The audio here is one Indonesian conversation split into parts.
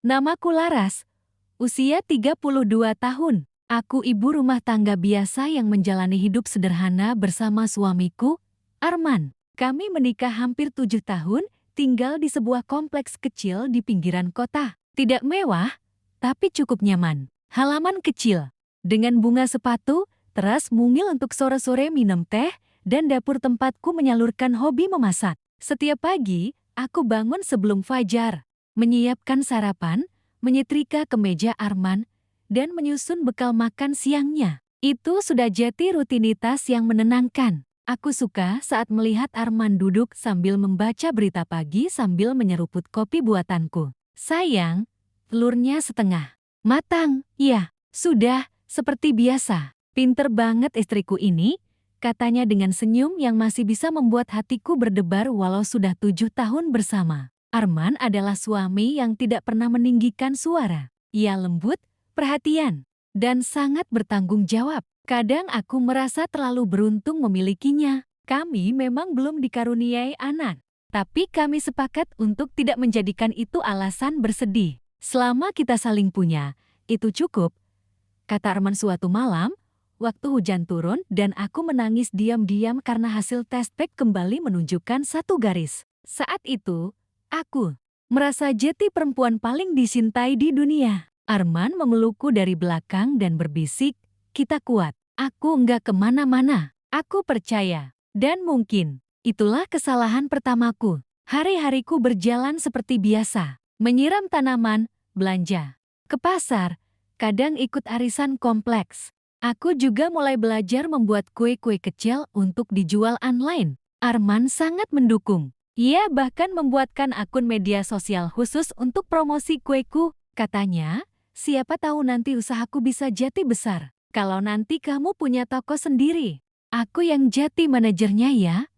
Namaku Laras, usia 32 tahun. Aku ibu rumah tangga biasa yang menjalani hidup sederhana bersama suamiku, Arman. Kami menikah hampir 7 tahun, tinggal di sebuah kompleks kecil di pinggiran kota. Tidak mewah, tapi cukup nyaman. Halaman kecil, dengan bunga sepatu, teras mungil untuk sore-sore minum teh, dan dapur tempatku menyalurkan hobi memasak. Setiap pagi, aku bangun sebelum fajar, menyiapkan sarapan, menyetrika kemeja Arman, dan menyusun bekal makan siangnya. Itu sudah jadi rutinitas yang menenangkan. Aku suka saat melihat Arman duduk sambil membaca berita pagi sambil menyeruput kopi buatanku. Sayang, telurnya setengah matang. Ya, sudah, seperti biasa. Pinter banget istriku ini, katanya dengan senyum yang masih bisa membuat hatiku berdebar walau sudah 7 tahun bersama. Arman adalah suami yang tidak pernah meninggikan suara. Ia lembut, perhatian, dan sangat bertanggung jawab. Kadang aku merasa terlalu beruntung memilikinya. Kami memang belum dikaruniai anak, tapi kami sepakat untuk tidak menjadikan itu alasan bersedih. Selama kita saling punya, itu cukup, kata Arman suatu malam, waktu hujan turun dan aku menangis diam-diam karena hasil tes pack kembali menunjukkan satu garis. Saat itu, aku merasa jati perempuan paling dicintai di dunia. Arman memelukku dari belakang dan berbisik, kita kuat. Aku enggak kemana-mana. Aku percaya. Dan mungkin, itulah kesalahan pertamaku. Hari-hariku berjalan seperti biasa. Menyiram tanaman, belanja ke pasar, kadang ikut arisan kompleks. Aku juga mulai belajar membuat kue-kue kecil untuk dijual online. Arman sangat mendukung. Ia bahkan membuatkan akun media sosial khusus untuk promosi kueku. Katanya, siapa tahu nanti usahaku bisa jadi besar. Kalau nanti kamu punya toko sendiri, aku yang jadi manajernya ya,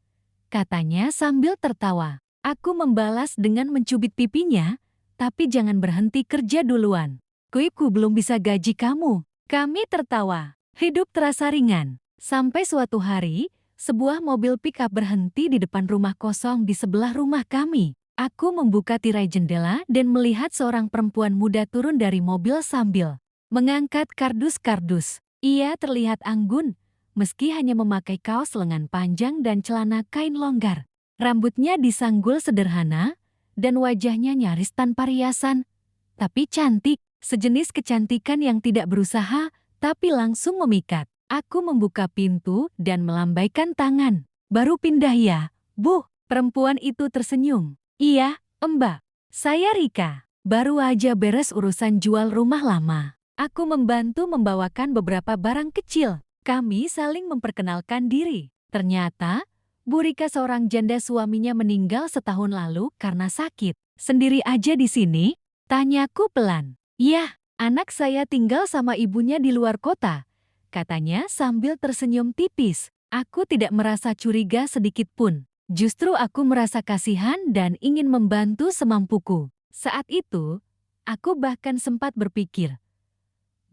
katanya sambil tertawa. Aku membalas dengan mencubit pipinya, tapi jangan berhenti kerja duluan. Kuiku belum bisa gaji kamu. Kami tertawa. Hidup terasa ringan. Sampai suatu hari, sebuah mobil pick-up berhenti di depan rumah kosong di sebelah rumah kami. Aku membuka tirai jendela dan melihat seorang perempuan muda turun dari mobil sambil mengangkat kardus-kardus. Ia terlihat anggun, meski hanya memakai kaos lengan panjang dan celana kain longgar. Rambutnya disanggul sederhana, dan wajahnya nyaris tanpa riasan. Tapi cantik, sejenis kecantikan yang tidak berusaha, tapi langsung memikat. Aku membuka pintu dan melambaikan tangan. Baru pindah ya, Bu? Perempuan itu tersenyum. Iya, Mbak. Saya Rika. Baru aja beres urusan jual rumah lama. Aku membantu membawakan beberapa barang kecil. Kami saling memperkenalkan diri. Ternyata, Bu Rika seorang janda suaminya meninggal setahun lalu karena sakit. Sendiri aja di sini? Tanyaku pelan. Iya, anak saya tinggal sama ibunya di luar kota, katanya sambil tersenyum tipis. Aku tidak merasa curiga sedikit pun. Justru aku merasa kasihan dan ingin membantu semampuku. Saat itu, aku bahkan sempat berpikir,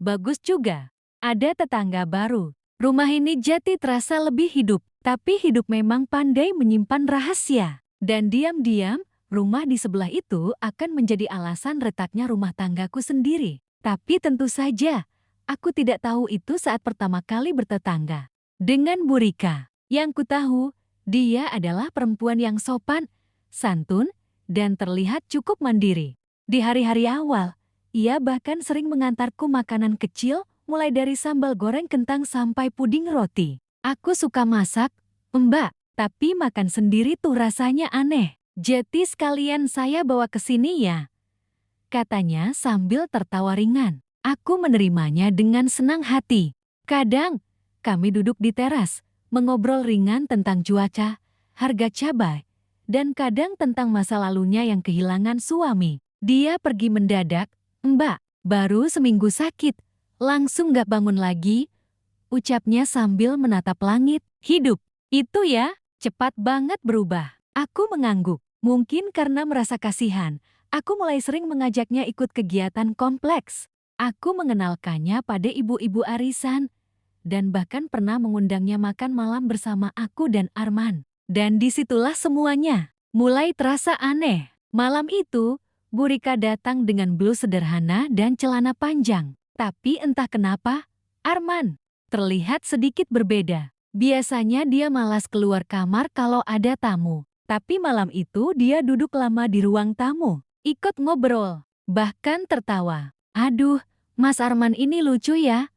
bagus juga, ada tetangga baru. Rumah ini jadi terasa lebih hidup, tapi hidup memang pandai menyimpan rahasia. Dan diam-diam, rumah di sebelah itu akan menjadi alasan retaknya rumah tanggaku sendiri. Tapi tentu saja, aku tidak tahu itu saat pertama kali bertetangga dengan Bu Rika. Yang ku tahu, dia adalah perempuan yang sopan, santun, dan terlihat cukup mandiri. Di hari-hari awal, ia bahkan sering mengantarku makanan kecil, mulai dari sambal goreng kentang sampai puding roti. Aku suka masak, Mbak, tapi makan sendiri tuh rasanya aneh. Jadi sekalian saya bawa ke sini ya, katanya sambil tertawa ringan. Aku menerimanya dengan senang hati. Kadang, kami duduk di teras, mengobrol ringan tentang cuaca, harga cabai, dan kadang tentang masa lalunya yang kehilangan suami. Dia pergi mendadak, Mbak, baru seminggu sakit, langsung gak bangun lagi, ucapnya sambil menatap langit. Hidup, itu ya, cepat banget berubah. Aku mengangguk, mungkin karena merasa kasihan, aku mulai sering mengajaknya ikut kegiatan kompleks. Aku mengenalkannya pada ibu-ibu arisan, dan bahkan pernah mengundangnya makan malam bersama aku dan Arman. Dan disitulah semuanya mulai terasa aneh. Malam itu, Burika datang dengan blus sederhana dan celana panjang. Tapi entah kenapa, Arman terlihat sedikit berbeda. Biasanya dia malas keluar kamar kalau ada tamu. Tapi malam itu dia duduk lama di ruang tamu. Ikut ngobrol, bahkan tertawa. "Aduh, Mas Arman ini lucu ya,"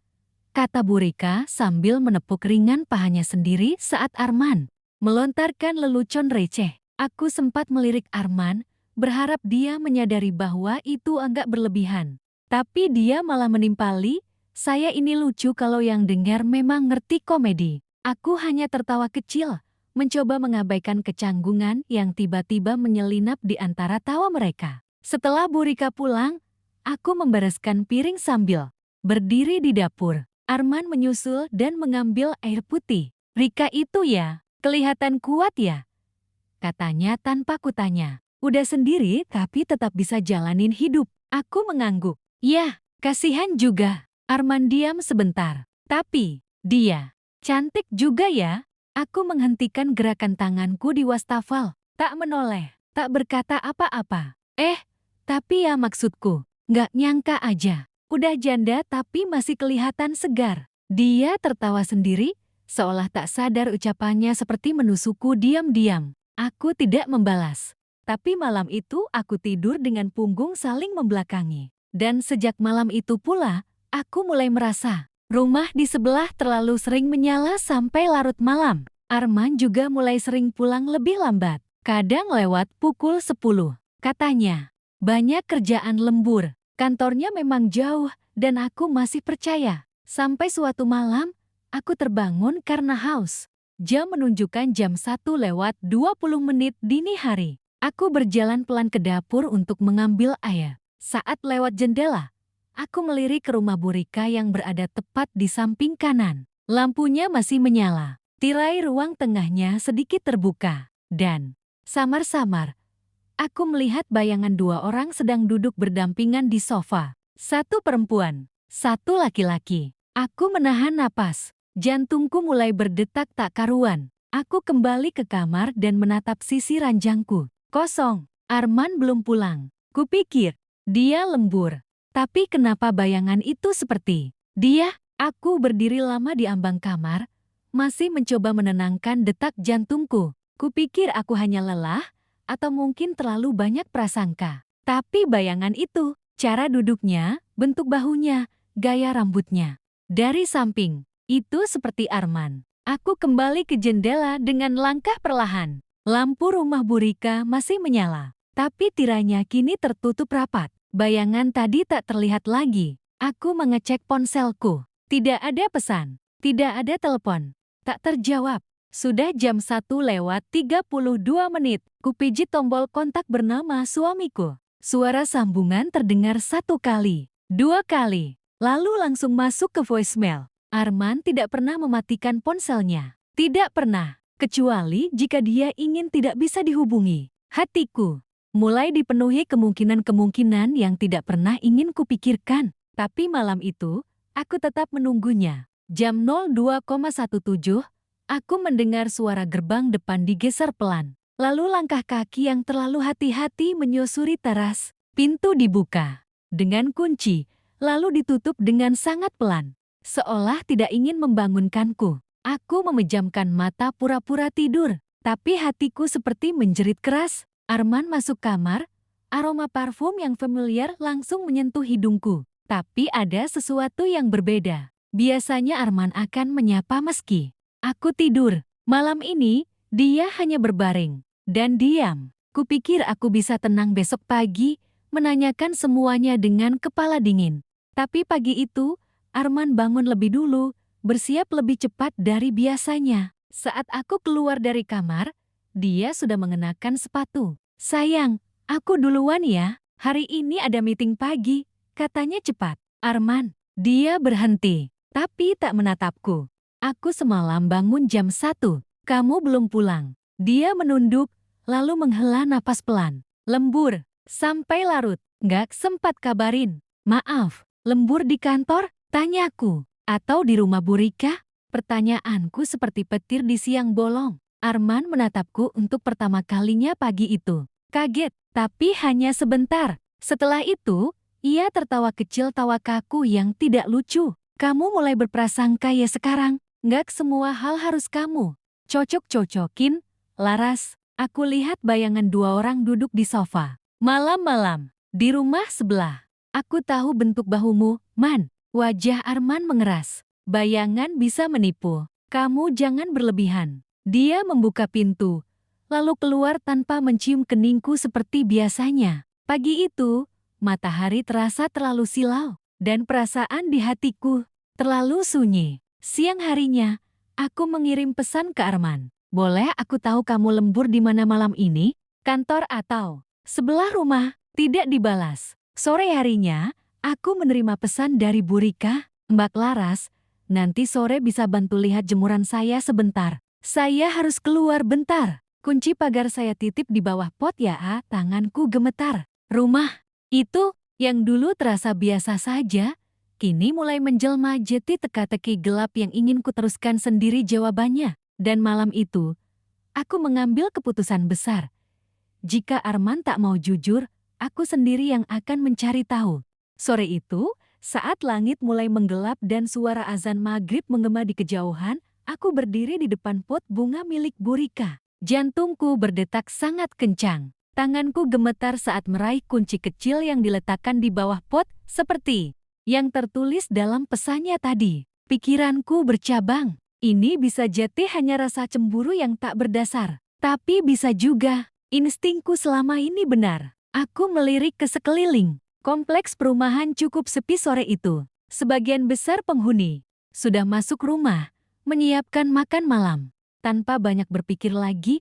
kata Burika sambil menepuk ringan pahanya sendiri saat Arman melontarkan lelucon receh. Aku sempat melirik Arman, berharap dia menyadari bahwa itu agak berlebihan. Tapi dia malah menimpali, "Saya ini lucu kalau yang dengar memang ngerti komedi." Aku hanya tertawa kecil, mencoba mengabaikan kecanggungan yang tiba-tiba menyelinap di antara tawa mereka. Setelah Burika pulang, aku membereskan piring sambil berdiri di dapur. Arman menyusul dan mengambil air putih. "Rika itu ya, kelihatan kuat ya?" katanya tanpa kutanya. "Udah sendiri tapi tetap bisa jalanin hidup." Aku mengangguk. "Ya, kasihan juga." Arman diam sebentar. "Tapi, dia cantik juga ya." Aku menghentikan gerakan tanganku di wastafel. Tak menoleh, tak berkata apa-apa. Tapi ya maksudku, nggak nyangka aja. Udah janda tapi masih kelihatan segar." Dia tertawa sendiri, seolah tak sadar ucapannya seperti menusukku diam-diam. Aku tidak membalas. Tapi malam itu aku tidur dengan punggung saling membelakangi. Dan sejak malam itu pula, aku mulai merasa rumah di sebelah terlalu sering menyala sampai larut malam. Arman juga mulai sering pulang lebih lambat. Kadang lewat pukul 10. Katanya, banyak kerjaan lembur. Kantornya memang jauh dan aku masih percaya. Sampai suatu malam, aku terbangun karena haus. Jam menunjukkan jam 1:20 dini hari. Aku berjalan pelan ke dapur untuk mengambil air. Saat lewat jendela, aku melirik ke rumah Burika yang berada tepat di samping kanan. Lampunya masih menyala. Tirai ruang tengahnya sedikit terbuka. Dan, samar-samar, aku melihat bayangan dua orang sedang duduk berdampingan di sofa. Satu perempuan, satu laki-laki. Aku menahan napas. Jantungku mulai berdetak tak karuan. Aku kembali ke kamar dan menatap sisi ranjangku. Kosong. Arman belum pulang. Kupikir, dia lembur. Tapi kenapa bayangan itu seperti dia? Aku berdiri lama di ambang kamar, masih mencoba menenangkan detak jantungku. Kupikir aku hanya lelah, atau mungkin terlalu banyak prasangka. Tapi bayangan itu, cara duduknya, bentuk bahunya, gaya rambutnya. Dari samping, itu seperti Arman. Aku kembali ke jendela dengan langkah perlahan. Lampu rumah Burika masih menyala, tapi tirainya kini tertutup rapat. Bayangan tadi tak terlihat lagi. Aku mengecek ponselku. Tidak ada pesan, tidak ada telepon. Tak terjawab. Sudah jam 1:32. Kupijit tombol kontak bernama suamiku. Suara sambungan terdengar 1 kali, 2 kali, lalu langsung masuk ke voicemail. Arman tidak pernah mematikan ponselnya. Tidak pernah, kecuali jika dia ingin tidak bisa dihubungi. Hatiku mulai dipenuhi kemungkinan-kemungkinan yang tidak pernah ingin kupikirkan. Tapi malam itu, aku tetap menunggunya. Jam 02:17, aku mendengar suara gerbang depan digeser pelan. Lalu langkah kaki yang terlalu hati-hati menyusuri teras. Pintu dibuka dengan kunci, lalu ditutup dengan sangat pelan. Seolah tidak ingin membangunkanku. Aku memejamkan mata pura-pura tidur. Tapi hatiku seperti menjerit keras. Arman masuk kamar, aroma parfum yang familiar langsung menyentuh hidungku. Tapi ada sesuatu yang berbeda. Biasanya Arman akan menyapa meski aku tidur. Malam ini, dia hanya berbaring dan diam. Kupikir aku bisa tenang besok pagi, menanyakan semuanya dengan kepala dingin. Tapi pagi itu, Arman bangun lebih dulu, bersiap lebih cepat dari biasanya. Saat aku keluar dari kamar, dia sudah mengenakan sepatu. "Sayang, aku duluan ya. Hari ini ada meeting pagi," katanya cepat. "Arman." Dia berhenti, tapi tak menatapku. "Aku semalam bangun jam 1. Kamu belum pulang." Dia menunduk, lalu menghela napas pelan. "Lembur, sampai larut. Nggak sempat kabarin." "Maaf, lembur di kantor?" tanyaku. "Atau di rumah Burika?" Pertanyaanku seperti petir di siang bolong. Arman menatapku untuk pertama kalinya pagi itu. Kaget, tapi hanya sebentar. Setelah itu, ia tertawa kecil tawa kaku yang tidak lucu. Kamu mulai berprasangka ya sekarang, nggak semua hal harus kamu cocok-cocokin. Laras, aku lihat bayangan dua orang duduk di sofa. Malam-malam, di rumah sebelah. Aku tahu bentuk bahumu, Man. Wajah Arman mengeras. Bayangan bisa menipu. Kamu jangan berlebihan. Dia membuka pintu, lalu keluar tanpa mencium keningku seperti biasanya. Pagi itu, matahari terasa terlalu silau, dan perasaan di hatiku terlalu sunyi. Siang harinya, aku mengirim pesan ke Arman. Boleh aku tahu kamu lembur di mana malam ini? Kantor atau sebelah rumah? Tidak dibalas. Sore harinya, aku menerima pesan dari Bu Rika. Mbak Laras, nanti sore bisa bantu lihat jemuran saya sebentar. Saya harus keluar bentar. Kunci pagar saya titip di bawah pot ya. Tanganku gemetar. Rumah itu, yang dulu terasa biasa saja, kini mulai menjelma jadi teka-teki gelap yang ingin kuteruskan sendiri jawabannya. Dan malam itu, aku mengambil keputusan besar. Jika Arman tak mau jujur, aku sendiri yang akan mencari tahu. Sore itu, saat langit mulai menggelap dan suara azan maghrib menggema di kejauhan, aku berdiri di depan pot bunga milik Bu Rika. Jantungku berdetak sangat kencang. Tanganku gemetar saat meraih kunci kecil yang diletakkan di bawah pot, seperti yang tertulis dalam pesannya tadi. Pikiranku bercabang. Ini bisa jadi hanya rasa cemburu yang tak berdasar. Tapi bisa juga, instingku selama ini benar. Aku melirik ke sekeliling. Kompleks perumahan cukup sepi sore itu. Sebagian besar penghuni sudah masuk rumah, menyiapkan makan malam. Tanpa banyak berpikir lagi,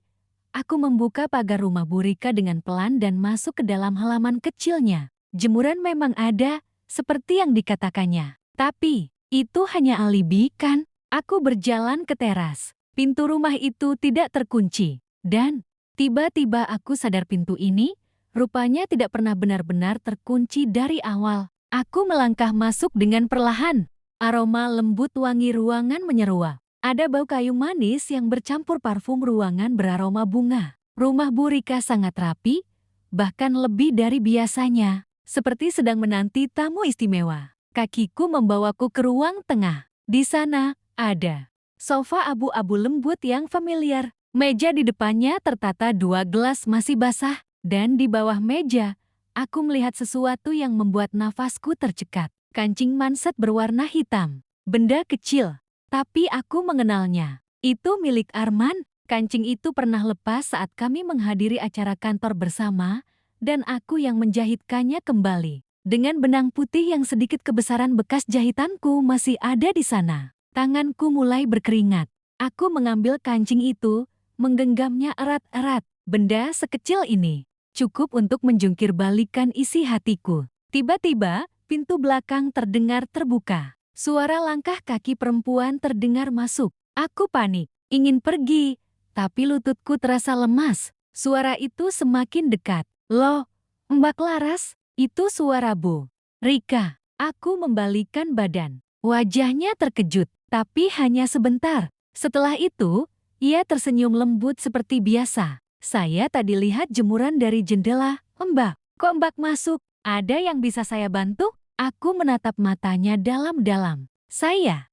aku membuka pagar rumah Bu Rika dengan pelan dan masuk ke dalam halaman kecilnya. Jemuran memang ada, seperti yang dikatakannya. Tapi, itu hanya alibi kan? Aku berjalan ke teras. Pintu rumah itu tidak terkunci. Dan, tiba-tiba aku sadar pintu ini, rupanya tidak pernah benar-benar terkunci dari awal. Aku melangkah masuk dengan perlahan. Aroma lembut wangi ruangan menyeruak. Ada bau kayu manis yang bercampur parfum ruangan beraroma bunga. Rumah Bu Rika sangat rapi, bahkan lebih dari biasanya. Seperti sedang menanti tamu istimewa. Kakiku membawaku ke ruang tengah. Di sana, ada sofa abu-abu lembut yang familiar. Meja di depannya tertata 2 gelas masih basah. Dan di bawah meja, aku melihat sesuatu yang membuat nafasku tercekat. Kancing manset berwarna hitam. Benda kecil, tapi aku mengenalnya. Itu milik Arman. Kancing itu pernah lepas saat kami menghadiri acara kantor bersama, dan aku yang menjahitkannya kembali. Dengan benang putih yang sedikit kebesaran bekas jahitanku masih ada di sana. Tanganku mulai berkeringat. Aku mengambil kancing itu, menggenggamnya erat-erat. Benda sekecil ini cukup untuk menjungkir balikan isi hatiku. Tiba-tiba, pintu belakang terdengar terbuka. Suara langkah kaki perempuan terdengar masuk. Aku panik, ingin pergi, tapi lututku terasa lemas. Suara itu semakin dekat. Loh, Mbak Laras, itu suara Bu Rika. Aku membalikkan badan. Wajahnya terkejut, tapi hanya sebentar. Setelah itu, ia tersenyum lembut seperti biasa. Saya tadi lihat jemuran dari jendela. Mbak, kok Mbak masuk? Ada yang bisa saya bantu? Aku menatap matanya dalam-dalam. Saya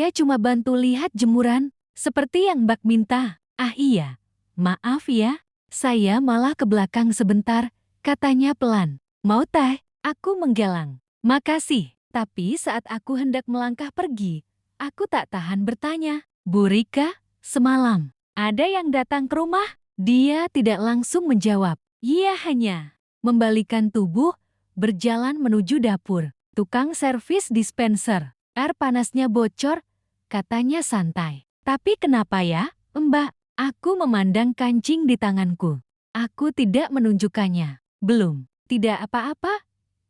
cuma bantu lihat jemuran, seperti yang Mbak minta. Ah iya, maaf ya. Saya malah ke belakang sebentar, katanya pelan. Mau teh? Aku menggelang. Makasih. Tapi saat aku hendak melangkah pergi, aku tak tahan bertanya. Bu Rika, semalam ada yang datang ke rumah? Dia tidak langsung menjawab. Ia hanya membalikan tubuh, berjalan menuju dapur. Tukang servis dispenser. Air panasnya bocor, katanya santai. Tapi kenapa ya, Mbak? Aku memandang kancing di tanganku. Aku tidak menunjukkannya. Belum, tidak apa-apa.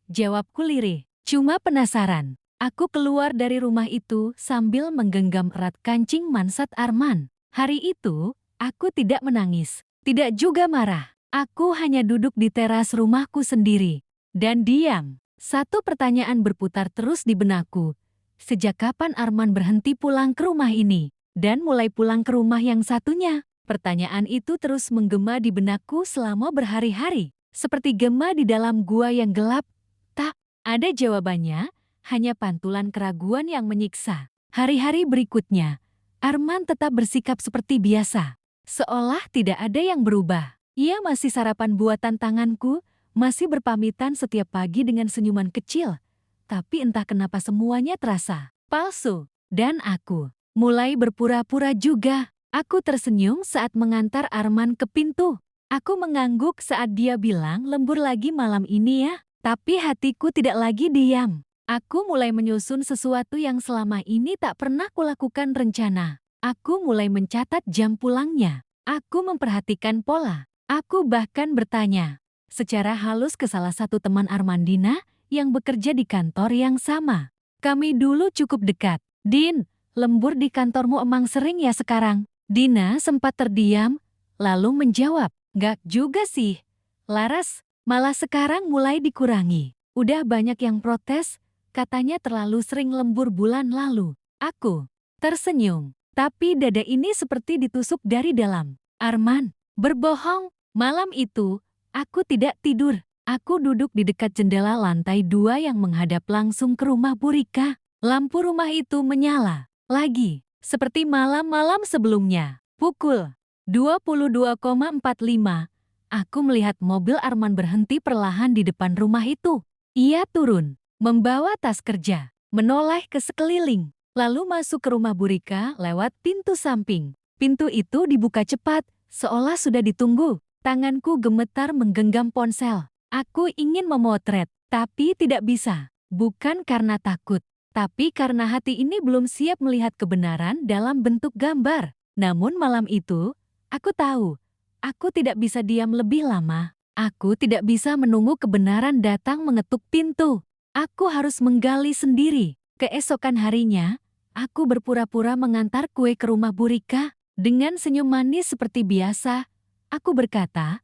Jawabku lirih. Cuma penasaran. Aku keluar dari rumah itu sambil menggenggam erat kancing mansat Arman. Hari itu, aku tidak menangis, tidak juga marah. Aku hanya duduk di teras rumahku sendiri dan diam. Satu pertanyaan berputar terus di benakku. Sejak kapan Arman berhenti pulang ke rumah ini dan mulai pulang ke rumah yang satunya? Pertanyaan itu terus menggema di benakku selama berhari-hari. seperti gema di dalam gua yang gelap. Tak ada jawabannya, hanya pantulan keraguan yang menyiksa. Hari-hari berikutnya, Arman tetap bersikap seperti biasa, seolah tidak ada yang berubah. Ia masih sarapan buatan tanganku, masih berpamitan setiap pagi dengan senyuman kecil. Tapi entah kenapa semuanya terasa palsu. Dan aku mulai berpura-pura juga. Aku tersenyum saat mengantar Arman ke pintu. Aku mengangguk saat dia bilang lembur lagi malam ini ya. Tapi hatiku tidak lagi diam. Aku mulai menyusun sesuatu yang selama ini tak pernah kulakukan rencana. Aku mulai mencatat jam pulangnya. Aku memperhatikan pola. Aku bahkan bertanya secara halus ke salah satu teman Armandina yang bekerja di kantor yang sama. Kami dulu cukup dekat. Din, lembur di kantormu emang sering ya sekarang? Dina sempat terdiam, lalu menjawab, "Gak juga sih, Laras, malah sekarang mulai dikurangi. Udah banyak yang protes, katanya terlalu sering lembur bulan lalu." Aku tersenyum, tapi dada ini seperti ditusuk dari dalam. Arman, berbohong. Malam itu, aku tidak tidur. Aku duduk di dekat jendela lantai 2 yang menghadap langsung ke rumah Bu Rika. Lampu rumah itu menyala lagi, seperti malam-malam sebelumnya. Pukul 22,45, aku melihat mobil Arman berhenti perlahan di depan rumah itu. Ia turun, membawa tas kerja, menoleh ke sekeliling, lalu masuk ke rumah Bu Rika lewat pintu samping. Pintu itu dibuka cepat, seolah sudah ditunggu. Tanganku gemetar menggenggam ponsel. Aku ingin memotret, tapi tidak bisa. Bukan karena takut, tapi karena hati ini belum siap melihat kebenaran dalam bentuk gambar. Namun malam itu, aku tahu, aku tidak bisa diam lebih lama. Aku tidak bisa menunggu kebenaran datang mengetuk pintu. Aku harus menggali sendiri. Keesokan harinya, aku berpura-pura mengantar kue ke rumah Bu Rika. Dengan senyum manis seperti biasa, aku berkata,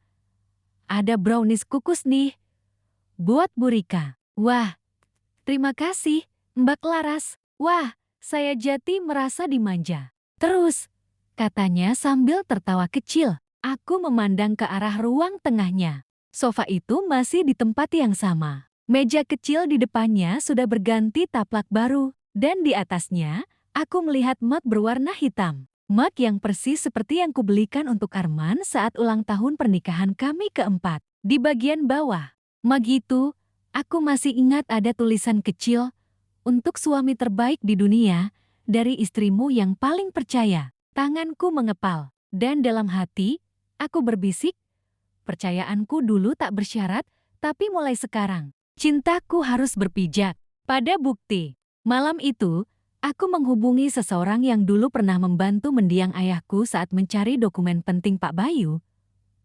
"Ada brownies kukus nih, buat Bu Rika." "Wah, terima kasih, Mbak Laras." "Wah, saya jadi merasa dimanja." "Terus," katanya sambil tertawa kecil. Aku memandang ke arah ruang tengahnya. Sofa itu masih di tempat yang sama. Meja kecil di depannya sudah berganti taplak baru, dan di atasnya, aku melihat mug berwarna hitam. Mug yang persis seperti yang kubelikan untuk Arman saat ulang tahun pernikahan kami keempat. Di bagian bawah mug itu, aku masih ingat ada tulisan kecil, "Untuk suami terbaik di dunia, dari istrimu yang paling percaya." Tanganku mengepal, dan dalam hati, aku berbisik, percayaanku dulu tak bersyarat, tapi mulai sekarang, cintaku harus berpijak pada bukti. Malam itu, aku menghubungi seseorang yang dulu pernah membantu mendiang ayahku saat mencari dokumen penting Pak Bayu,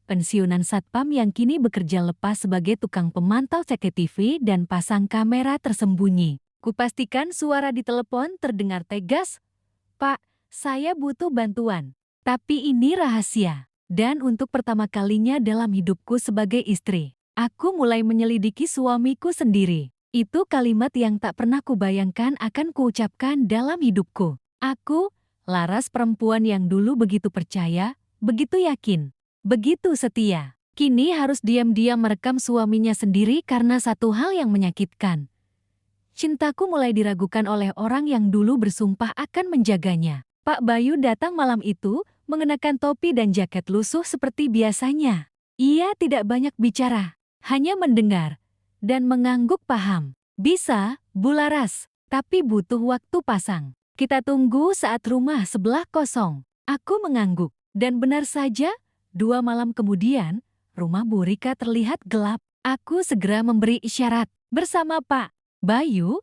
pensiunan satpam yang kini bekerja lepas sebagai tukang pemantau CCTV dan pasang kamera tersembunyi. Kupastikan suara di telepon terdengar tegas, "Pak, saya butuh bantuan. Tapi ini rahasia." Dan untuk pertama kalinya dalam hidupku sebagai istri, aku mulai menyelidiki suamiku sendiri. Itu kalimat yang tak pernah kubayangkan akan kuucapkan dalam hidupku. Aku, Laras, perempuan yang dulu begitu percaya, begitu yakin, begitu setia, kini harus diam-diam merekam suaminya sendiri karena satu hal yang menyakitkan. Cintaku mulai diragukan oleh orang yang dulu bersumpah akan menjaganya. Pak Bayu datang malam itu, mengenakan topi dan jaket lusuh seperti biasanya. Ia tidak banyak bicara, hanya mendengar dan mengangguk paham. "Bisa, Bu Laras, tapi butuh waktu pasang. Kita tunggu saat rumah sebelah kosong." Aku mengangguk, dan benar saja, 2 malam kemudian, rumah Bu Rika terlihat gelap. Aku segera memberi isyarat. Bersama Pak Bayu,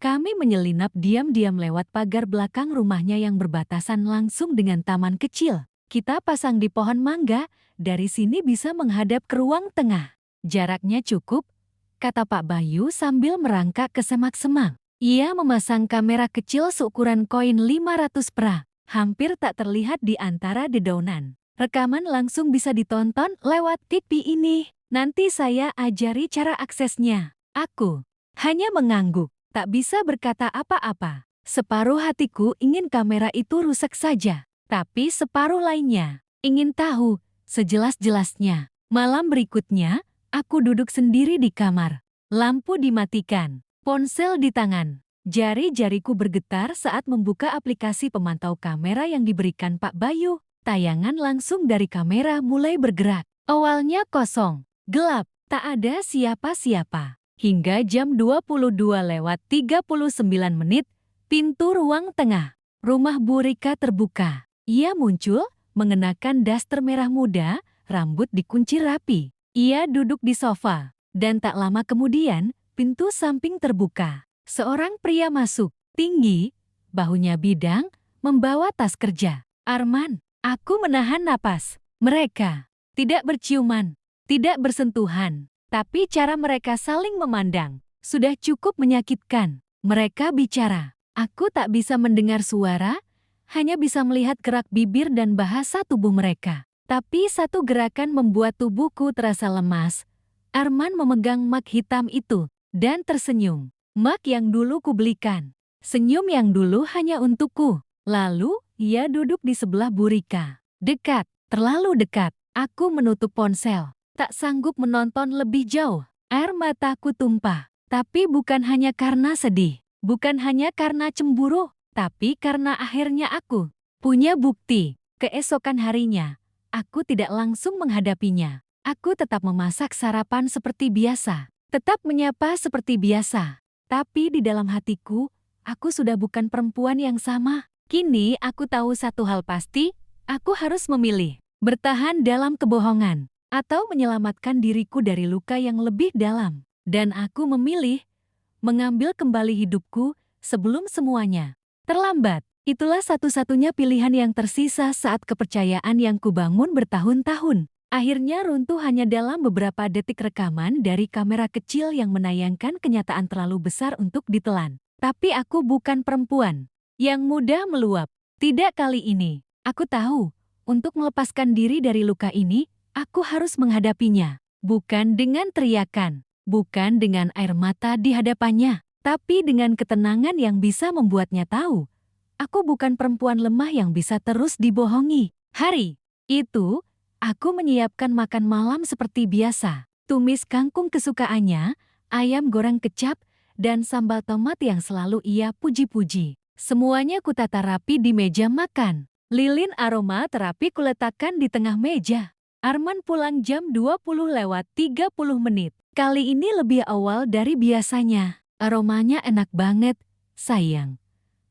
kami menyelinap diam-diam lewat pagar belakang rumahnya yang berbatasan langsung dengan taman kecil. Kita pasang di pohon mangga, dari sini bisa menghadap ke ruang tengah. "Jaraknya cukup," kata Pak Bayu sambil merangkak ke semak-semak. Ia memasang kamera kecil seukuran koin 500 perak, hampir tak terlihat di antara dedaunan. "Rekaman langsung bisa ditonton lewat TV ini. Nanti saya ajari cara aksesnya." Aku hanya mengangguk, tak bisa berkata apa-apa. Separuh hatiku ingin kamera itu rusak saja, tapi separuh lainnya ingin tahu sejelas-jelasnya. Malam berikutnya, Aku duduk sendiri di kamar. Lampu dimatikan. Ponsel di tangan. Jari-jariku bergetar saat membuka aplikasi pemantau kamera yang diberikan Pak Bayu. Tayangan langsung dari kamera mulai bergerak. Awalnya kosong, gelap, tak ada siapa-siapa. Hingga jam 22:39, pintu ruang tengah rumah Bu Rika terbuka. Ia muncul, mengenakan daster merah muda, rambut dikunci rapi. Ia duduk di sofa, dan tak lama kemudian, pintu samping terbuka. Seorang pria masuk, tinggi, bahunya bidang, membawa tas kerja. Arman, aku menahan napas. Mereka tidak berciuman, tidak bersentuhan, tapi cara mereka saling memandang sudah cukup menyakitkan. Mereka bicara, aku tak bisa mendengar suara, hanya bisa melihat gerak bibir dan bahasa tubuh mereka. Tapi satu gerakan membuat tubuhku terasa lemas. Arman memegang mug hitam itu dan tersenyum. Mug yang dulu kubelikan. Senyum yang dulu hanya untukku. Lalu, ia duduk di sebelah Bu Rika. Dekat, terlalu dekat. Aku menutup ponsel. Tak sanggup menonton lebih jauh. Air mataku tumpah. Tapi bukan hanya karena sedih. Bukan hanya karena cemburu. Tapi karena akhirnya aku punya bukti. Keesokan harinya, aku tidak langsung menghadapinya. Aku tetap memasak sarapan seperti biasa. Tetap menyapa seperti biasa. Tapi di dalam hatiku, aku sudah bukan perempuan yang sama. Kini aku tahu satu hal pasti, aku harus memilih. Bertahan dalam kebohongan. Atau menyelamatkan diriku dari luka yang lebih dalam. Dan aku memilih mengambil kembali hidupku sebelum semuanya terlambat. Itulah satu-satunya pilihan yang tersisa saat kepercayaan yang kubangun bertahun-tahun akhirnya runtuh hanya dalam beberapa detik rekaman dari kamera kecil yang menayangkan kenyataan terlalu besar untuk ditelan. Tapi aku bukan perempuan yang mudah meluap. Tidak kali ini. Aku tahu, untuk melepaskan diri dari luka ini, aku harus menghadapinya. Bukan dengan teriakan, bukan dengan air mata di hadapannya, tapi dengan ketenangan yang bisa membuatnya tahu. Aku bukan perempuan lemah yang bisa terus dibohongi. Hari itu, aku menyiapkan makan malam seperti biasa. Tumis kangkung kesukaannya, ayam goreng kecap, dan sambal tomat yang selalu ia puji-puji. Semuanya kutata rapi di meja makan. Lilin aroma terapi kuletakkan di tengah meja. Arman pulang jam 20:30. Kali ini lebih awal dari biasanya. Aromanya enak banget, sayang.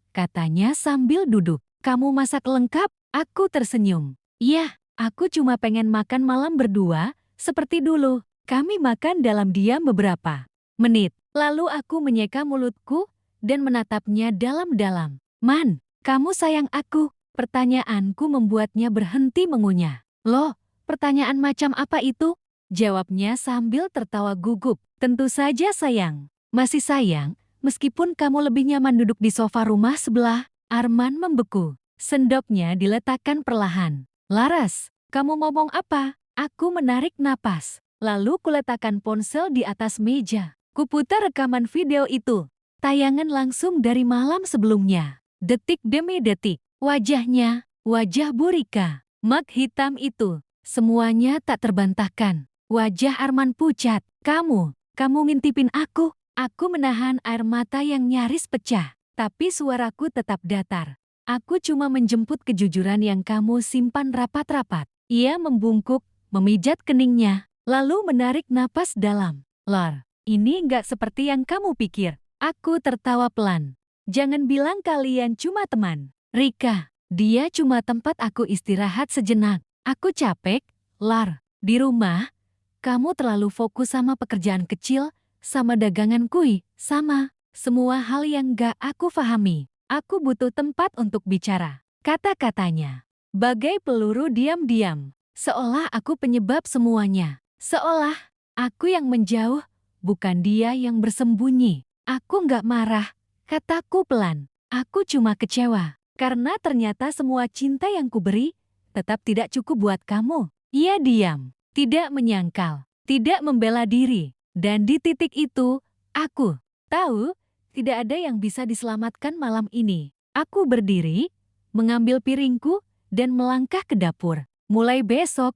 Katanya sambil duduk. Kamu masak lengkap? Aku tersenyum. Iya, aku cuma pengen makan malam berdua, seperti dulu. Kami makan dalam diam beberapa menit. Lalu aku menyeka mulutku dan menatapnya dalam-dalam. Man, kamu sayang aku? Pertanyaanku membuatnya berhenti mengunyah. Loh, pertanyaan macam apa itu? Jawabnya sambil tertawa gugup. Tentu saja sayang. Masih sayang, meskipun kamu lebih nyaman duduk di sofa rumah sebelah. Arman membeku. Sendoknya diletakkan perlahan. Laras, kamu ngomong apa? Aku menarik napas. Lalu kuletakkan ponsel di atas meja. Kuputar rekaman video itu. Tayangan langsung dari malam sebelumnya. Detik demi detik. Wajahnya, wajah Bu Rika. Mug hitam itu. Semuanya tak terbantahkan. Wajah Arman pucat. Kamu ngintipin aku. Aku menahan air mata yang nyaris pecah. Tapi suaraku tetap datar. Aku cuma menjemput kejujuran yang kamu simpan rapat-rapat. Ia membungkuk, memijat keningnya, lalu menarik napas dalam. Lar, ini nggak seperti yang kamu pikir. Aku tertawa pelan. Jangan bilang kalian cuma teman. Rika, dia cuma tempat aku istirahat sejenak. Aku capek, Lar. Di rumah, kamu terlalu fokus sama pekerjaan kecil, sama dagangan kui, sama semua hal yang gak aku pahami. Aku butuh tempat untuk bicara. Kata-katanya bagai peluru diam-diam. Seolah aku penyebab semuanya. Seolah aku yang menjauh, bukan dia yang bersembunyi. Aku gak marah, kataku pelan. Aku cuma kecewa. Karena ternyata semua cinta yang kuberi tetap tidak cukup buat kamu. Ia diam, tidak menyangkal, tidak membela diri. Dan di titik itu, aku tahu tidak ada yang bisa diselamatkan malam ini. Aku berdiri, mengambil piringku, dan melangkah ke dapur. Mulai besok,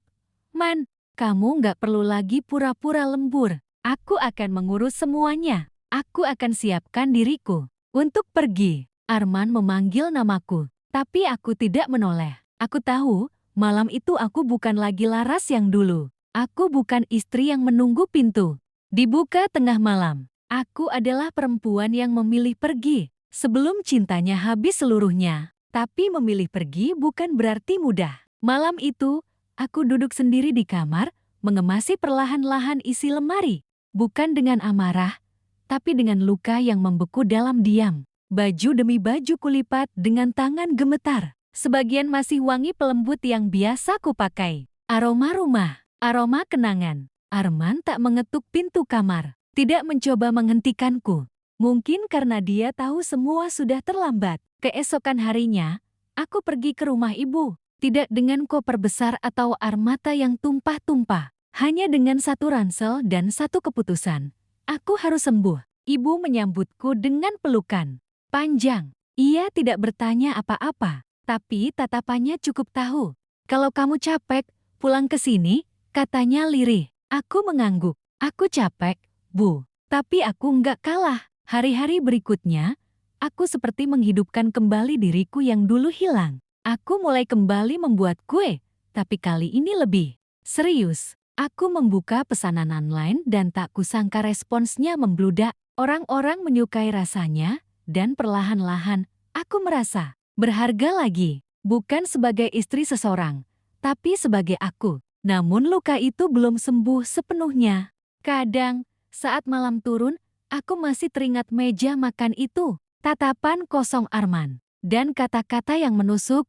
Man, kamu nggak perlu lagi pura-pura lembur. Aku akan mengurus semuanya. Aku akan siapkan diriku untuk pergi. Arman memanggil namaku, tapi aku tidak menoleh. Aku tahu, malam itu aku bukan lagi Laras yang dulu. Aku bukan istri yang menunggu pintu dibuka tengah malam. Aku adalah perempuan yang memilih pergi sebelum cintanya habis seluruhnya. Tapi memilih pergi bukan berarti mudah. Malam itu, aku duduk sendiri di kamar, mengemasi perlahan-lahan isi lemari. Bukan dengan amarah, tapi dengan luka yang membeku dalam diam. Baju demi baju kulipat dengan tangan gemetar. Sebagian masih wangi pelembut yang biasa kupakai. Aroma rumah, aroma kenangan. Arman tak mengetuk pintu kamar, tidak mencoba menghentikanku. Mungkin karena dia tahu semua sudah terlambat. Keesokan harinya, aku pergi ke rumah ibu. Tidak dengan koper besar atau armata yang tumpah-tumpah. Hanya dengan satu ransel dan satu keputusan. Aku harus sembuh. Ibu menyambutku dengan pelukan panjang. Ia tidak bertanya apa-apa, tapi tatapannya cukup tahu. Kalau kamu capek, pulang ke sini, katanya lirih. Aku mengangguk. Aku capek, Bu. Tapi aku nggak kalah. Hari-hari berikutnya, aku seperti menghidupkan kembali diriku yang dulu hilang. Aku mulai kembali membuat kue, tapi kali ini lebih serius. Aku membuka pesanan online dan tak kusangka responsnya membludak. Orang-orang menyukai rasanya, dan perlahan-lahan aku merasa berharga lagi. Bukan sebagai istri seseorang, tapi sebagai aku. Namun luka itu belum sembuh sepenuhnya. Kadang, saat malam turun, aku masih teringat meja makan itu, tatapan kosong Arman, dan kata-kata yang menusuk.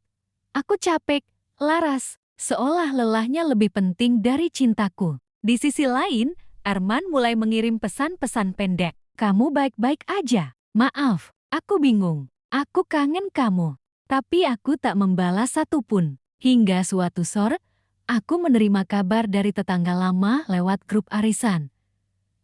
Aku capek, Laras, seolah lelahnya lebih penting dari cintaku. Di sisi lain, Arman mulai mengirim pesan-pesan pendek. Kamu baik-baik aja? Maaf, aku bingung. Aku kangen kamu. Tapi aku tak membalas satupun. Hingga suatu sore, aku menerima kabar dari tetangga lama lewat grup arisan.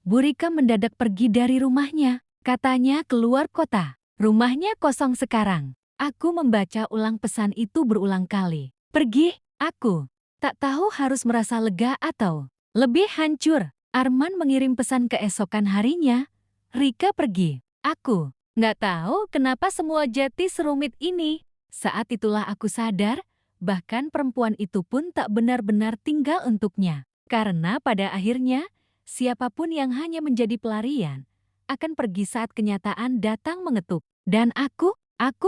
Bu Rika mendadak pergi dari rumahnya. Katanya keluar kota. Rumahnya kosong sekarang. Aku membaca ulang pesan itu berulang kali. Pergi, aku. Tak tahu harus merasa lega atau lebih hancur. Arman mengirim pesan keesokan harinya. Rika pergi. Aku. Nggak tahu kenapa semua jati serumit ini. Saat itulah aku sadar, bahkan perempuan itu pun tak benar-benar tinggal untuknya. Karena pada akhirnya, siapapun yang hanya menjadi pelarian, akan pergi saat kenyataan datang mengetuk. Dan aku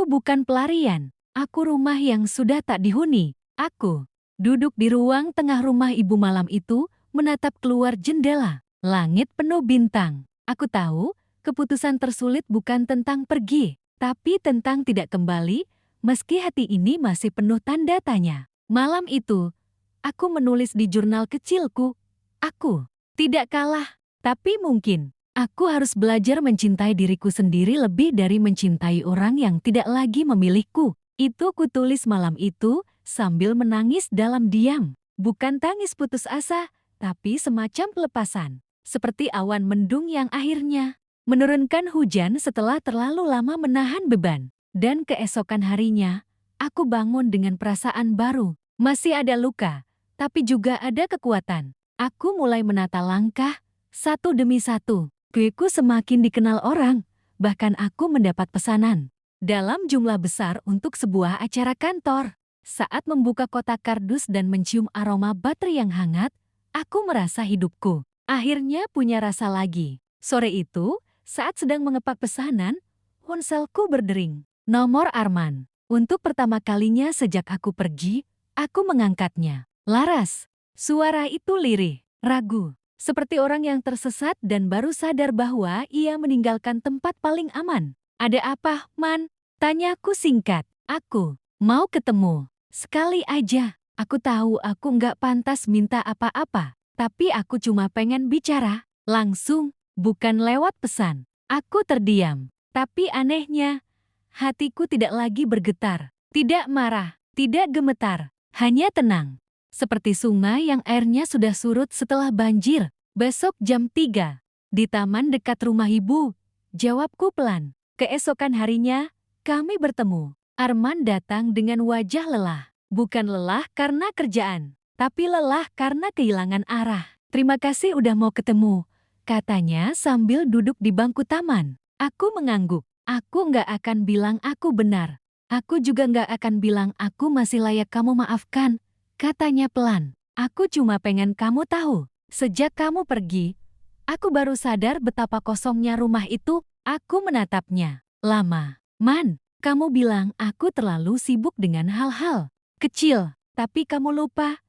bukan pelarian. Aku rumah yang sudah tak dihuni. Aku duduk di ruang tengah rumah ibu malam itu, menatap keluar jendela. Langit penuh bintang. Aku tahu, keputusan tersulit bukan tentang pergi, tapi tentang tidak kembali, meski hati ini masih penuh tanda tanya. Malam itu, aku menulis di jurnal kecilku, aku tidak kalah, tapi mungkin aku harus belajar mencintai diriku sendiri lebih dari mencintai orang yang tidak lagi memilihku. Itu kutulis malam itu sambil menangis dalam diam. Bukan tangis putus asa, tapi semacam pelepasan. Seperti awan mendung yang akhirnya menurunkan hujan setelah terlalu lama menahan beban. Dan keesokan harinya, aku bangun dengan perasaan baru. Masih ada luka, tapi juga ada kekuatan. Aku mulai menata langkah, satu demi satu. Kueku semakin dikenal orang, bahkan aku mendapat pesanan dalam jumlah besar untuk sebuah acara kantor. Saat membuka kotak kardus dan mencium aroma baterai yang hangat, aku merasa hidupku akhirnya punya rasa lagi. Sore itu, saat sedang mengepak pesanan, ponselku berdering. Nomor Arman. Untuk pertama kalinya sejak aku pergi, aku mengangkatnya. Laras. Suara itu lirih, ragu. Seperti orang yang tersesat dan baru sadar bahwa ia meninggalkan tempat paling aman. Ada apa, Man? Tanyaku singkat. Aku mau ketemu. Sekali aja. Aku tahu aku nggak pantas minta apa-apa. Tapi aku cuma pengen bicara. Langsung, bukan lewat pesan. Aku terdiam. Tapi anehnya, hatiku tidak lagi bergetar. Tidak marah, tidak gemetar. Hanya tenang. Seperti sungai yang airnya sudah surut setelah banjir. Besok jam 3. Di taman dekat rumah ibu. Jawabku pelan. Keesokan harinya, kami bertemu. Arman datang dengan wajah lelah. Bukan lelah karena kerjaan, tapi lelah karena kehilangan arah. Terima kasih udah mau ketemu, katanya sambil duduk di bangku taman. Aku mengangguk. Aku nggak akan bilang aku benar. Aku juga nggak akan bilang aku masih layak kamu maafkan, katanya pelan. Aku cuma pengen kamu tahu, sejak kamu pergi, aku baru sadar betapa kosongnya rumah itu. Aku menatapnya lama. Man, kamu bilang aku terlalu sibuk dengan hal-hal kecil, tapi kamu lupa.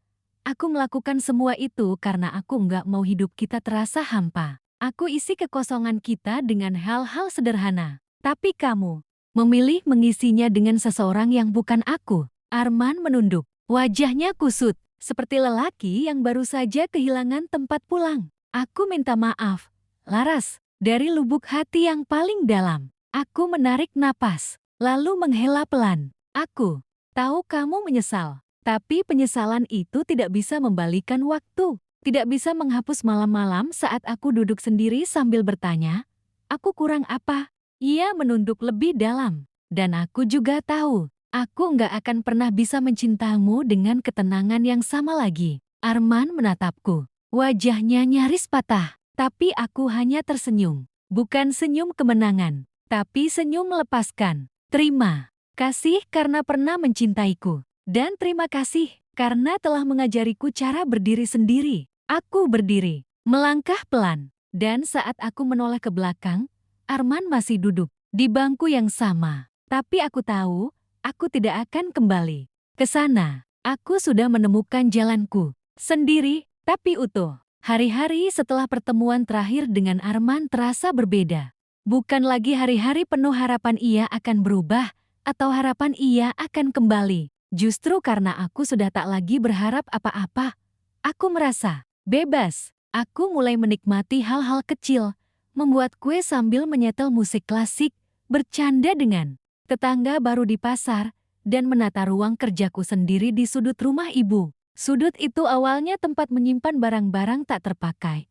Aku melakukan semua itu karena aku nggak mau hidup kita terasa hampa. Aku isi kekosongan kita dengan hal-hal sederhana. Tapi kamu memilih mengisinya dengan seseorang yang bukan aku. Arman menunduk. Wajahnya kusut, seperti lelaki yang baru saja kehilangan tempat pulang. Aku minta maaf, Laras, dari lubuk hati yang paling dalam. Aku menarik napas, lalu menghela pelan. Aku tahu kamu menyesal, tapi penyesalan itu tidak bisa membalikan waktu. Tidak bisa menghapus malam-malam saat aku duduk sendiri sambil bertanya, aku kurang apa? Ia menunduk lebih dalam, dan aku juga tahu, aku nggak akan pernah bisa mencintaimu dengan ketenangan yang sama lagi. Arman menatapku, wajahnya nyaris patah, tapi aku hanya tersenyum. Bukan senyum kemenangan, tapi senyum melepaskan. Terima kasih karena pernah mencintaiku, dan terima kasih karena telah mengajariku cara berdiri sendiri. Aku berdiri, melangkah pelan, dan saat aku menoleh ke belakang, Arman masih duduk di bangku yang sama. Tapi aku tahu, aku tidak akan kembali ke sana. Aku sudah menemukan jalanku sendiri, tapi utuh. Hari-hari setelah pertemuan terakhir dengan Arman terasa berbeda. Bukan lagi hari-hari penuh harapan ia akan berubah, atau harapan ia akan kembali. Justru karena aku sudah tak lagi berharap apa-apa, aku merasa bebas. Aku mulai menikmati hal-hal kecil, membuat kue sambil menyetel musik klasik, bercanda dengan tetangga baru di pasar, dan menata ruang kerjaku sendiri di sudut rumah ibu. Sudut itu awalnya tempat menyimpan barang-barang tak terpakai.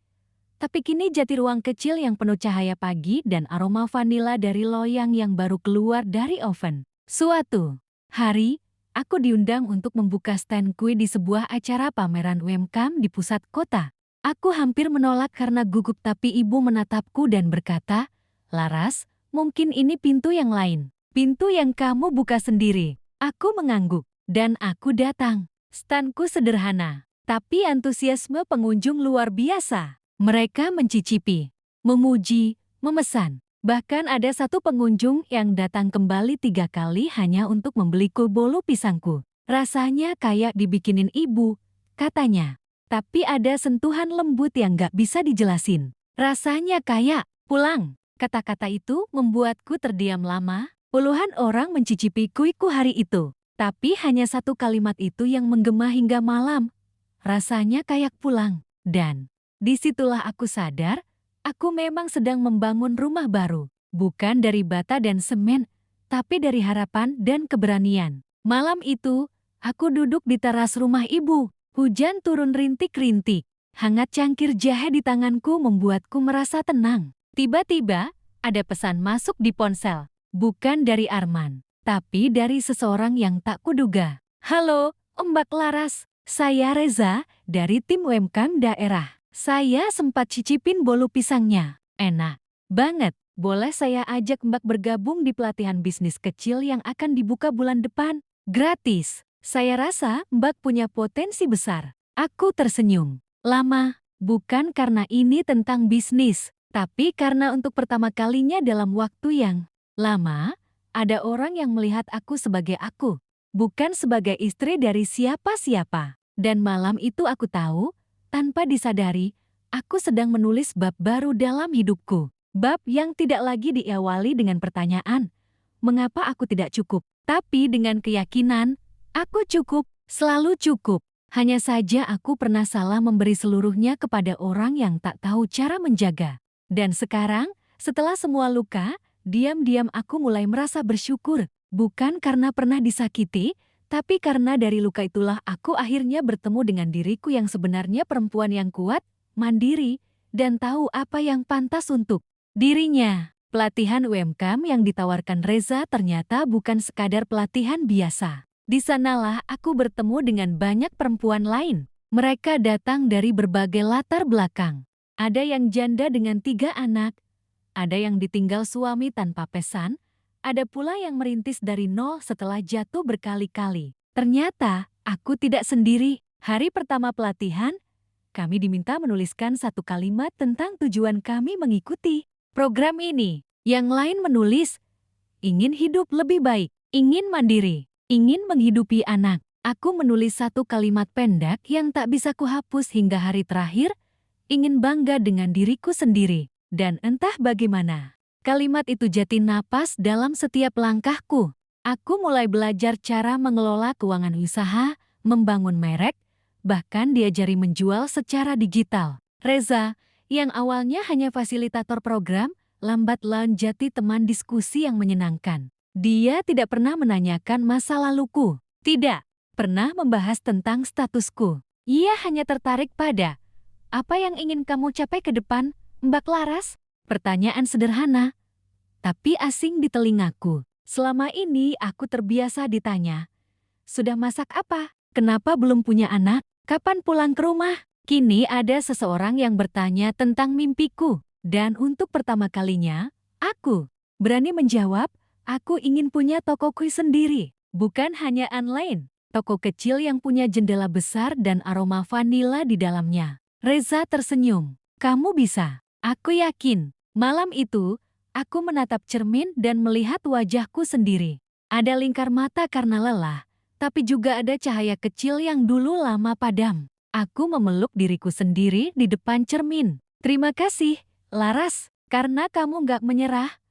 Tapi kini jadi ruang kecil yang penuh cahaya pagi dan aroma vanila dari loyang yang baru keluar dari oven. Suatu hari, aku diundang untuk membuka stand kue di sebuah acara pameran UMKM di pusat kota. Aku hampir menolak karena gugup, tapi ibu menatapku dan berkata, Laras, mungkin ini pintu yang lain. Pintu yang kamu buka sendiri. Aku mengangguk, dan aku datang. Standku sederhana, tapi antusiasme pengunjung luar biasa. Mereka mencicipi, memuji, memesan. Bahkan ada satu pengunjung yang datang kembali 3 kali hanya untuk membeli kue bolu pisangku. Rasanya kayak dibikinin ibu, katanya. Tapi ada sentuhan lembut yang gak bisa dijelasin. Rasanya kayak pulang. Kata-kata itu membuatku terdiam lama. Puluhan orang mencicipi kuiku hari itu. Tapi hanya satu kalimat itu yang menggema hingga malam. Rasanya kayak pulang. Dan disitulah aku sadar, aku memang sedang membangun rumah baru. Bukan dari bata dan semen, tapi dari harapan dan keberanian. Malam itu, aku duduk di teras rumah ibu. Hujan turun rintik-rintik. Hangat cangkir jahe di tanganku membuatku merasa tenang. Tiba-tiba, ada pesan masuk di ponsel. Bukan dari Arman, tapi dari seseorang yang tak kuduga. Halo, Mbak Laras. Saya Reza, dari tim UMKM daerah. Saya sempat cicipin bolu pisangnya. Enak banget. Boleh saya ajak Mbak bergabung di pelatihan bisnis kecil yang akan dibuka bulan depan? Gratis. Saya rasa Mbak punya potensi besar. Aku tersenyum. Lama, bukan karena ini tentang bisnis, tapi karena untuk pertama kalinya dalam waktu yang lama, ada orang yang melihat aku sebagai aku, bukan sebagai istri dari siapa-siapa. Dan malam itu aku tahu, tanpa disadari, aku sedang menulis bab baru dalam hidupku. Bab yang tidak lagi diawali dengan pertanyaan, mengapa aku tidak cukup? Tapi dengan keyakinan, aku cukup, selalu cukup. Hanya saja aku pernah salah memberi seluruhnya kepada orang yang tak tahu cara menjaga. Dan sekarang, setelah semua luka, diam-diam aku mulai merasa bersyukur. Bukan karena pernah disakiti, tapi karena dari luka itulah aku akhirnya bertemu dengan diriku yang sebenarnya, perempuan yang kuat, mandiri, dan tahu apa yang pantas untuk dirinya. Pelatihan UMKM yang ditawarkan Reza ternyata bukan sekadar pelatihan biasa. Di sanalah aku bertemu dengan banyak perempuan lain. Mereka datang dari berbagai latar belakang. Ada yang janda dengan 3 anak, ada yang ditinggal suami tanpa pesan, ada pula yang merintis dari nol setelah jatuh berkali-kali. Ternyata aku tidak sendiri. Hari pertama pelatihan, kami diminta menuliskan 1 kalimat tentang tujuan kami mengikuti program ini. Yang lain menulis, ingin hidup lebih baik, ingin mandiri, ingin menghidupi anak. Aku menulis 1 kalimat pendek yang tak bisa kuhapus hingga hari terakhir, ingin bangga dengan diriku sendiri. Dan entah bagaimana, kalimat itu jati napas dalam setiap langkahku. Aku mulai belajar cara mengelola keuangan usaha, membangun merek, bahkan diajari menjual secara digital. Reza, yang awalnya hanya fasilitator program, lambat laun jadi teman diskusi yang menyenangkan. Dia tidak pernah menanyakan masa laluku. Tidak pernah membahas tentang statusku. Ia hanya tertarik pada, apa yang ingin kamu capai ke depan, Mbak Laras? Pertanyaan sederhana, tapi asing di telingaku. Selama ini aku terbiasa ditanya, sudah masak apa? Kenapa belum punya anak? Kapan pulang ke rumah? Kini ada seseorang yang bertanya tentang mimpiku. Dan untuk pertama kalinya, aku berani menjawab, aku ingin punya toko kue sendiri. Bukan hanya online. Toko kecil yang punya jendela besar dan aroma vanila di dalamnya. Reza tersenyum. Kamu bisa. Aku yakin. Malam itu, aku menatap cermin dan melihat wajahku sendiri. Ada lingkar mata karena lelah, tapi juga ada cahaya kecil yang dulu lama padam. Aku memeluk diriku sendiri di depan cermin. Terima kasih, Laras, karena kamu gak menyerah.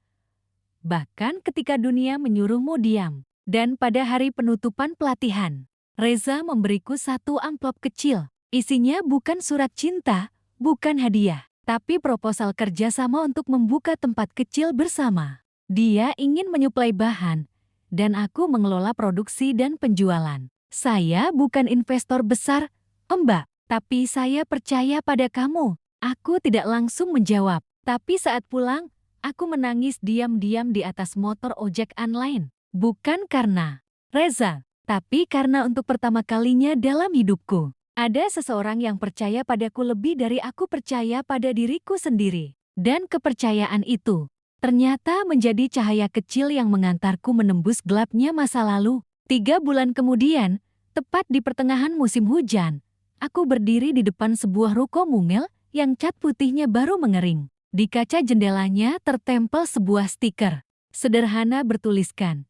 Bahkan ketika dunia menyuruhmu diam. Dan pada hari penutupan pelatihan, Reza memberiku 1 amplop kecil. Isinya bukan surat cinta, bukan hadiah, tapi proposal kerjasama untuk membuka tempat kecil bersama. Dia ingin menyuplai bahan, dan aku mengelola produksi dan penjualan. Saya bukan investor besar, Mbak, tapi saya percaya pada kamu. Aku tidak langsung menjawab, tapi saat pulang, aku menangis diam-diam di atas motor ojek online. Bukan karena Reza, tapi karena untuk pertama kalinya dalam hidupku, ada seseorang yang percaya padaku lebih dari aku percaya pada diriku sendiri. Dan kepercayaan itu ternyata menjadi cahaya kecil yang mengantarku menembus gelapnya masa lalu. 3 bulan kemudian, tepat di pertengahan musim hujan, aku berdiri di depan sebuah ruko mungil yang cat putihnya baru mengering. Di kaca jendelanya tertempel sebuah stiker sederhana bertuliskan,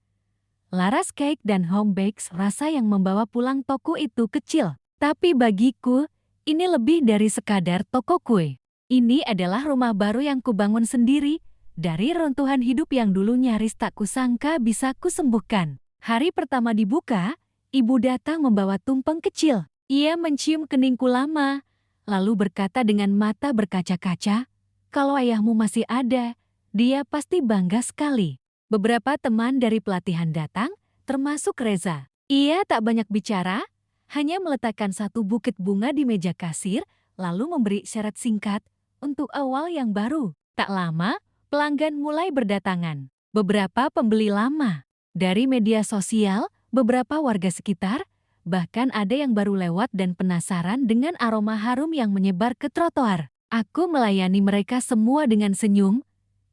Laras Cake dan Home Bakes. Rasa yang membawa pulang toko itu kecil. Tapi bagiku, ini lebih dari sekadar toko kue. Ini adalah rumah baru yang kubangun sendiri, dari runtuhan hidup yang dulu nyaris tak kusangka bisa kusembuhkan. Hari pertama dibuka, ibu datang membawa tumpeng kecil. Ia mencium keningku lama, lalu berkata dengan mata berkaca-kaca, kalau ayahmu masih ada, dia pasti bangga sekali. Beberapa teman dari pelatihan datang, termasuk Reza. Ia tak banyak bicara, hanya meletakkan 1 buket bunga di meja kasir, lalu memberi syarat singkat untuk awal yang baru. Tak lama, pelanggan mulai berdatangan. Beberapa pembeli lama. Dari media sosial, beberapa warga sekitar, bahkan ada yang baru lewat dan penasaran dengan aroma harum yang menyebar ke trotoar. Aku melayani mereka semua dengan senyum,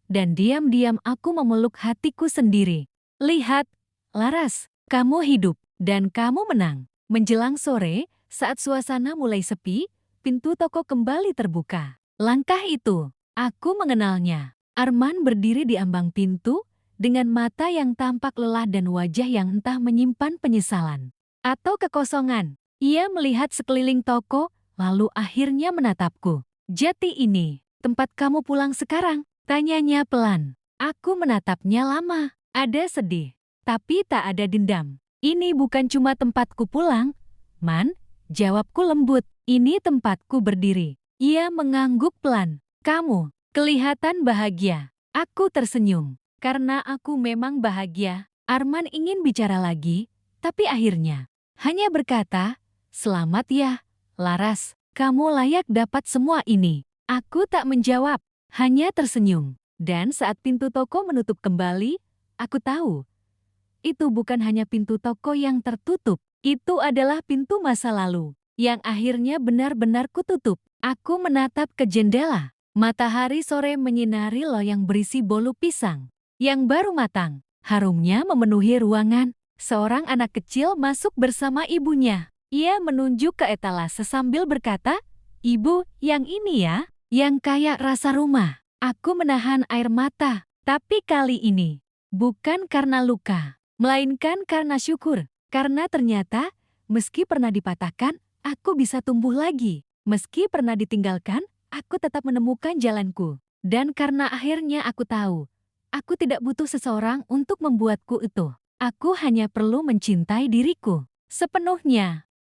dan diam-diam aku memeluk hatiku sendiri. Lihat, Laras, kamu hidup, dan kamu menang. Menjelang sore, saat suasana mulai sepi, pintu toko kembali terbuka. Langkah itu, aku mengenalnya. Arman berdiri di ambang pintu, dengan mata yang tampak lelah dan wajah yang entah menyimpan penyesalan atau kekosongan. Ia melihat sekeliling toko, lalu akhirnya menatapku. Jati ini, tempat kamu pulang sekarang? Tanyanya pelan. Aku menatapnya lama. Ada sedih, tapi tak ada dendam. Ini bukan cuma tempatku pulang, Man, jawabku lembut. Ini tempatku berdiri. Ia mengangguk pelan. Kamu kelihatan bahagia. Aku tersenyum. Karena aku memang bahagia. Arman ingin bicara lagi, tapi akhirnya hanya berkata, selamat ya, Laras. Kamu layak dapat semua ini. Aku tak menjawab, hanya tersenyum. Dan saat pintu toko menutup kembali, aku tahu Itu bukan hanya pintu toko yang tertutup, itu adalah pintu masa lalu yang akhirnya benar-benar kututup. Aku menatap ke jendela. Matahari sore menyinari loyang berisi bolu pisang yang baru matang. Harumnya memenuhi ruangan. Seorang anak kecil masuk bersama ibunya. Ia menunjuk ke etalase sambil berkata, "Ibu, yang ini ya, yang kayak rasa rumah." Aku menahan air mata, tapi kali ini bukan karena luka, melainkan karena syukur. Karena ternyata, meski pernah dipatahkan, aku bisa tumbuh lagi. Meski pernah ditinggalkan, aku tetap menemukan jalanku. Dan karena akhirnya aku tahu, aku tidak butuh seseorang untuk membuatku utuh. Aku hanya perlu mencintai diriku sepenuhnya.